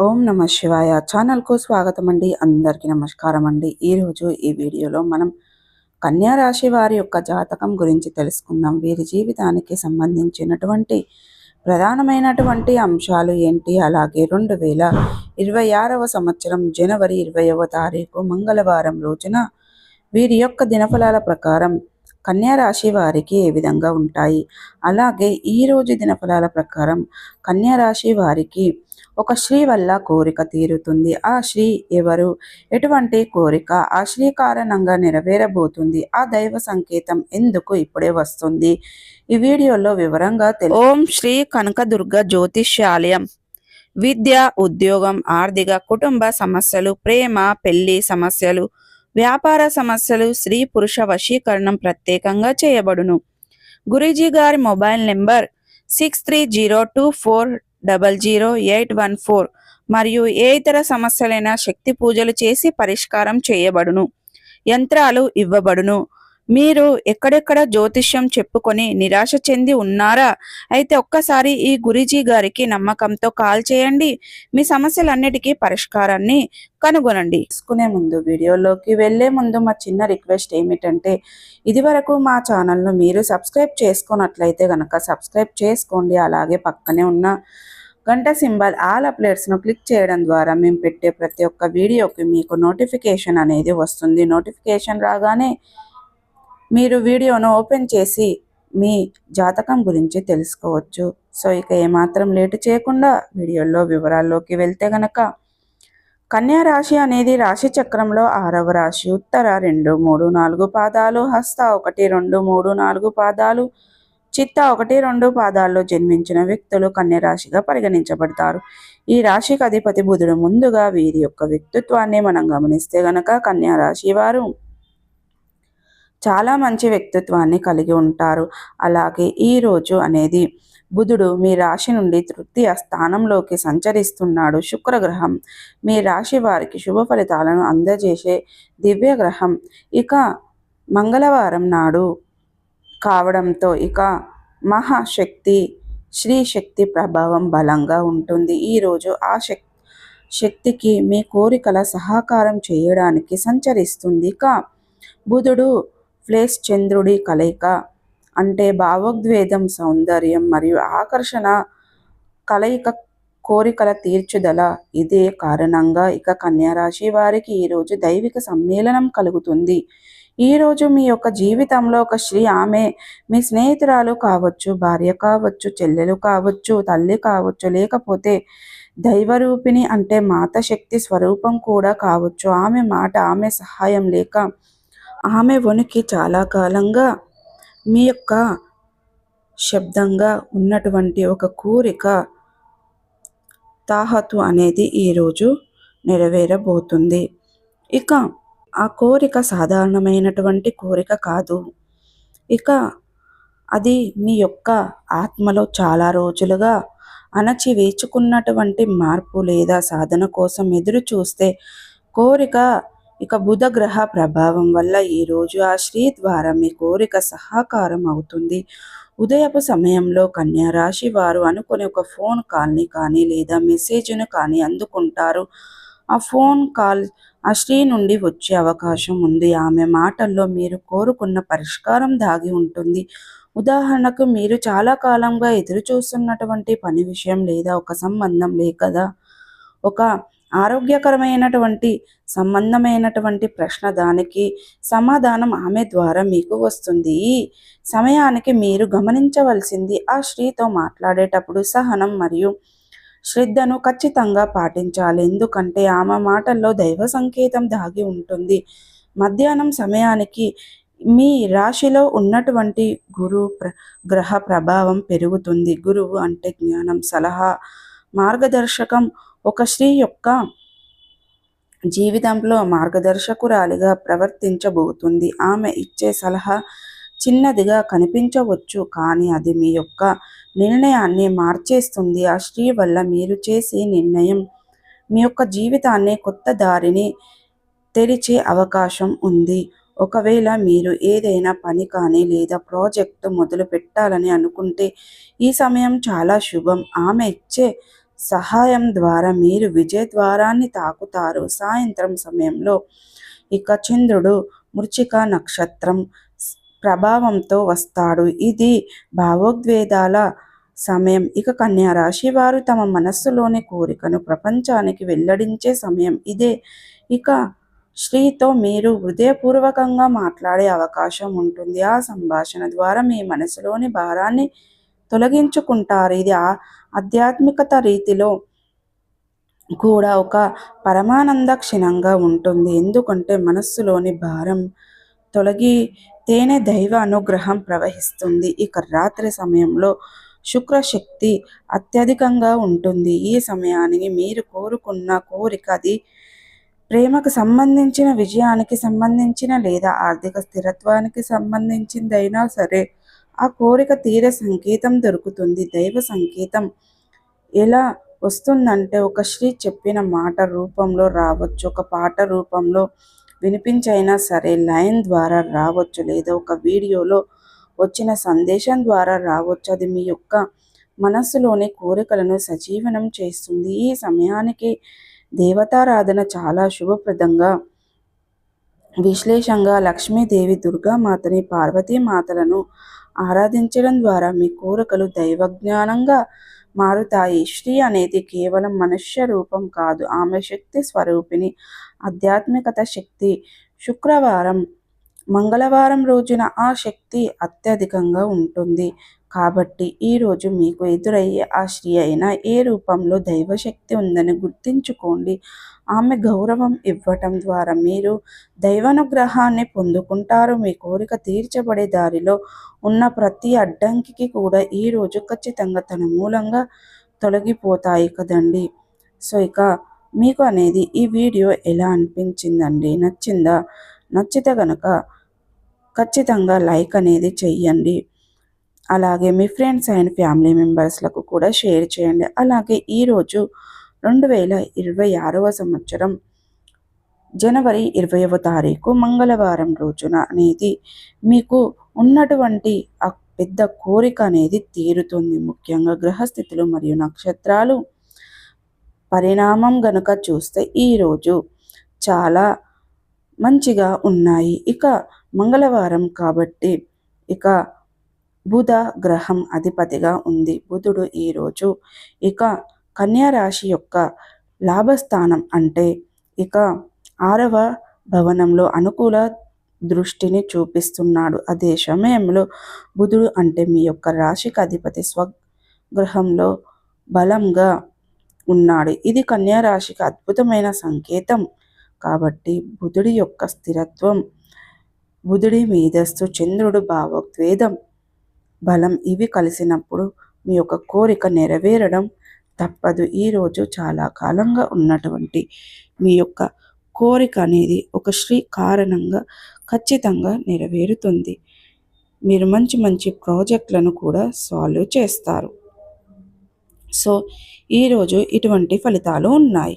ఓం నమ శివాయ ఛానల్కు స్వాగతం అండి. అందరికీ నమస్కారం అండి. ఈరోజు ఈ వీడియోలో మనం కన్యా రాశి వారి యొక్క జాతకం గురించి తెలుసుకుందాం. వీరి జీవితానికి సంబంధించినటువంటి ప్రధానమైనటువంటి అంశాలు ఏంటి, అలాగే 2026వ సంవత్సరం జనవరి 20వ తారీఖు మంగళవారం రోజున వీరి యొక్క దినఫలాల ప్రకారం కన్యా రాశి వారికి ఏ విధంగా ఉంటాయి, అలాగే ఈరోజు దినఫలాల ప్రకారం కన్యా రాశి వారికి ఒక స్త్రీ వల్ల కోరిక తీరుతుంది. ఆ స్త్రీ ఎవరు, ఎటువంటి కోరిక ఆ స్త్రీ కారణంగా నెరవేరబోతుంది, ఆ దైవ సంకేతం ఎందుకు ఇప్పుడే వస్తుంది, ఈ వీడియోలో వివరంగా ఓం శ్రీ కనకదుర్గ జ్యోతిష్యాలయం. విద్య, ఉద్యోగం, ఆర్థిక, కుటుంబ సమస్యలు, ప్రేమ, పెళ్లి సమస్యలు, వ్యాపార సమస్యలు, స్త్రీ పురుష వశీకరణం ప్రత్యేకంగా చేయబడును. గురూజీ గారి మొబైల్ నెంబర్ 6302400814 మరియు ఏ ఇతర సమస్యలైన శక్తి పూజలు చేసి పరిష్కారం చేయబడును. యంత్రాలు ఇవ్వబడును. మీరు ఎక్కడెక్కడ జ్యోతిష్యం చెప్పుకొని నిరాశ చెంది ఉన్నారా? అయితే ఒక్కసారి ఈ గురూజీ గారికి నమ్మకంతో కాల్ చేయండి. మీ సమస్యలన్నిటికీ పరిష్కారాన్ని కనుగొనండి. తీసుకునే ముందు, వీడియోలోకి వెళ్లే ముందు మా చిన్న రిక్వెస్ట్ ఏమిటంటే, ఇదివరకు మా ఛానల్ను మీరు సబ్స్క్రైబ్ చేసుకున్నట్లయితే కనుక సబ్స్క్రైబ్ చేసుకోండి. అలాగే పక్కనే ఉన్న గంట సింబల్ ఆల్ అప్డేట్స్ను క్లిక్ చేయడం ద్వారా మేము పెట్టే ప్రతి ఒక్క వీడియోకి మీకు నోటిఫికేషన్ అనేది వస్తుంది. నోటిఫికేషన్ రాగానే మీరు వీడియోను ఓపెన్ చేసి మీ జాతకం గురించి తెలుసుకోవచ్చు. సో ఇక ఏమాత్రం లేటు చేయకుండా వీడియోలో వివరాల్లోకి వెళ్తే గనక, కన్యా రాశి అనేది రాశి చక్రంలో 6వ రాశి. ఉత్తర 2, 3, 4 పాదాలు, హస్త 1, 2, 3, 4 పాదాలు, చిత్త 1, 2 పాదాల్లో జన్మించిన వ్యక్తులు కన్యా రాశిగా పరిగణించబడతారు. ఈ రాశికి అధిపతి బుధుడు. ముందుగా వీరి యొక్క వ్యక్తిత్వాన్ని మనం గమనిస్తే గనక, కన్యా రాశి వారు చాలా మంచి వ్యక్తిత్వాన్ని కలిగి ఉంటారు. అలాగే ఈ రోజు అనేది బుధుడు మీ రాశి నుండి తృతీయ స్థానంలోకి సంచరిస్తున్నాడు. శుక్రగ్రహం మీ రాశి వారికి శుభ ఫలితాలను అందజేసే దివ్య గ్రహం. ఇక మంగళవారం నాడు కావడంతో ఇక మహాశక్తి శ్రీ శక్తి ప్రభావం బలంగా ఉంటుంది. ఈరోజు ఆ శక్తికి మీ కోరికల సహకారం చేయడానికి సంచరిస్తుంది. ఇక బుధుడు ప్లేస్ చంద్రుడి కలయిక అంటే భావోద్వేగం, సౌందర్యం మరియు ఆకర్షణ కలయిక, కోరికల తీర్చుదల. ఇదే కారణంగా ఇక కన్యా రాశి వారికి ఈరోజు దైవిక సమ్మేళనం కలుగుతుంది. ఈరోజు మీ యొక్క జీవితంలో ఒక స్త్రీ, ఆమె మీ స్నేహితురాలు కావచ్చు, భార్య కావచ్చు, చెల్లెలు కావచ్చు, తల్లి కావచ్చు, లేకపోతే దైవరూపిణి అంటే మాత శక్తి స్వరూపం కూడా కావచ్చు. ఆమె మాట, ఆమె సహాయం లేక ఆమె ఉనికి చాలా కాలంగా మీ యొక్క శబ్దంగా ఉన్నటువంటి ఒక కోరిక తాహతు అనేది ఈరోజు నెరవేరబోతుంది. ఇక ఆ కోరిక సాధారణమైనటువంటి కోరిక కాదు. ఇక అది మీ యొక్క ఆత్మలో చాలా రోజులుగా అణచివేచుకున్నటువంటి మార్పు లేదా సాధన కోసం ఎదురు చూస్తే కోరిక ఇక బుధ గ్రహ ప్రభావం వల్ల ఈరోజు ఆ స్త్రీ ద్వారా మీ కోరిక సహకారం అవుతుంది. ఉదయపు సమయంలో కన్యా రాశి వారు అనుకునే ఒక ఫోన్ కాల్ని కానీ లేదా మెసేజ్ను కానీ అందుకుంటారు. ఆ ఫోన్ కాల్ ఆ స్త్రీ నుండి వచ్చే అవకాశం ఉంది. ఆమె మాటల్లో మీరు కోరుకున్న పరిష్కారం దాగి ఉంటుంది. ఉదాహరణకు, మీరు చాలా కాలంగా ఎదురు చూస్తున్నటువంటి పని విషయం లేదా ఒక సంబంధం లేకదా ఒక ఆరోగ్యకరమైనటువంటి సంబంధమైనటువంటి ప్రశ్న, దానికి సమాధానం ఆమె ద్వారా మీకు వస్తుంది. ఈ సమయానికి మీరు గమనించవలసింది, ఆ స్త్రీతో మాట్లాడేటప్పుడు సహనం మరియు శ్రద్ధను ఖచ్చితంగా పాటించాలి. ఎందుకంటే ఆమె మాటల్లో దైవ సంకేతం దాగి ఉంటుంది. మధ్యాహ్నం సమయానికి మీ రాశిలో ఉన్నటువంటి గ్రహ ప్రభావం పెరుగుతుంది. గురువు అంటే జ్ఞానం, సలహా, మార్గదర్శకం. ఒక స్త్రీ యొక్క జీవితంలో మార్గదర్శకురాలిగా ప్రవర్తించబోతుంది. ఆమె ఇచ్చే సలహా చిన్నదిగా కనిపించవచ్చు, కానీ అది మీ యొక్క నిర్ణయాన్ని మార్చేస్తుంది. ఆ స్త్రీ వల్ల మీరు చేసే నిర్ణయం మీ యొక్క జీవితాన్ని కొత్త దారిని తెరిచే అవకాశం ఉంది. ఒకవేళ మీరు ఏదైనా పని కానీ లేదా ప్రాజెక్టు మొదలు పెట్టాలని అనుకుంటే ఈ సమయం చాలా శుభం. ఆమె ఇచ్చే సహాయం ద్వారా మీరు విజయ ద్వారాన్ని తాకుతారు. సాయంత్రం సమయంలో ఇక చంద్రుడు మృచ్చిక నక్షత్రం ప్రభావంతో వస్తాడు. ఇది భావోద్వేగాల సమయం. ఇక కన్యా రాశి వారు తమ మనస్సులోని కోరికను ప్రపంచానికి వెల్లడించే సమయం ఇదే. ఇక స్త్రీతో మీరు హృదయపూర్వకంగా మాట్లాడే అవకాశం ఉంటుంది. ఆ సంభాషణ ద్వారా మీ మనసులోని భారాన్ని తొలగించుకుంటారు. ఇది ఆధ్యాత్మికత రీతిలో కూడా ఒక పరమానంద క్షణంగా ఉంటుంది. ఎందుకంటే మనస్సులోని భారం తొలగితేనే దైవ అనుగ్రహం ప్రవహిస్తుంది. ఇక రాత్రి సమయంలో శుక్రశక్తి అత్యధికంగా ఉంటుంది. ఈ సమయానికి మీరు కోరుకున్న కోరిక, అది ప్రేమకు సంబంధించిన, విజయానికి సంబంధించిన లేదా ఆర్థిక స్థిరత్వానికి సంబంధించిందైనా సరే, ఆ కోరిక తీరే సంకేతం దొరుకుతుంది. దైవ సంకేతం ఎలా వస్తుందంటే, ఒక స్త్రీ చెప్పిన మాట రూపంలో రావచ్చు, ఒక పాట రూపంలో వినిపించైనా సరే, లైన్ ద్వారా రావచ్చు, లేదా ఒక వీడియోలో వచ్చిన సందేశం ద్వారా రావచ్చు. అది మీ యొక్క మనస్సులోని కోరికలను సజీవనం చేస్తుంది. ఈ సమయానికి దేవతారాధన చాలా శుభప్రదంగా, విశ్లేషంగా లక్ష్మీదేవి, దుర్గామాతని, పార్వతీమాతలను ఆరాధించడం ద్వారా మీ కోరికలు దైవజ్ఞానంగా మారుతాయి. స్త్రీ అనేది కేవలం మనుష్య రూపం కాదు, ఆమె శక్తి స్వరూపిణి, ఆధ్యాత్మికత శక్తి. శుక్రవారం, మంగళవారం రోజున ఆ శక్తి అత్యధికంగా ఉంటుంది. కాబట్టి ఈరోజు మీకు ఎదురయ్యే ఆ స్త్రీ అయినా ఏ రూపంలో దైవశక్తి ఉందని గుర్తించుకోండి. ఆమె గౌరవం ఇవ్వటం ద్వారా మీరు దైవానుగ్రహాన్ని పొందుకుంటారు. మీ కోరిక తీర్చబడే దారిలో ఉన్న ప్రతి అడ్డంకికి కూడా ఈరోజు ఖచ్చితంగా తన మూలంగా తొలగిపోతాయి కదండి. సో ఇక మీకు అనేది ఈ వీడియో ఎలా అనిపించిందండి? నచ్చిందా? నచ్చితే కనుక ఖచ్చితంగా లైక్ అనేది చెయ్యండి. అలాగే మీ ఫ్రెండ్స్ అండ్ ఫ్యామిలీ మెంబర్స్లకు కూడా షేర్ చేయండి. అలాగే ఈరోజు 2026వ సంవత్సరం జనవరి 20వ తారీఖు మంగళవారం రోజున అనేది మీకు ఉన్నటువంటి ఆ పెద్ద కోరిక అనేది తీరుతుంది. ముఖ్యంగా గ్రహస్థితులు మరియు నక్షత్రాలు పరిణామం గనుక చూస్తే ఈరోజు చాలా మంచిగా ఉన్నాయి. ఇక మంగళవారం కాబట్టి ఇక బుధ గ్రహం అధిపతిగా ఉంది. బుధుడు ఈరోజు ఇక కన్యా రాశి యొక్క లాభస్థానం అంటే ఇక 6వ భవనంలో అనుకూల దృష్టిని చూపిస్తున్నాడు. అదే సమయంలో బుధుడు అంటే మీ యొక్క రాశికి అధిపతి స్వగృహంలో బలంగా ఉన్నాడు. ఇది కన్యా రాశికి అద్భుతమైన సంకేతం. కాబట్టి బుధుడి యొక్క స్థిరత్వం, బుధుడి మేధస్సు, చంద్రుడు భావోద్వేగం, బలం ఇవి కలిసినప్పుడు మీ యొక్క కోరిక నెరవేరడం తప్పదు. ఈరోజు చాలా కాలంగా ఉన్నటువంటి మీ యొక్క కోరిక అనేది ఒక స్త్రీ కారణంగా ఖచ్చితంగా నెరవేరుతుంది. మీరు మంచి మంచి ప్రాజెక్టులను కూడా సాల్వ్ చేస్తారు. సో ఈరోజు ఇటువంటి ఫలితాలు ఉన్నాయి.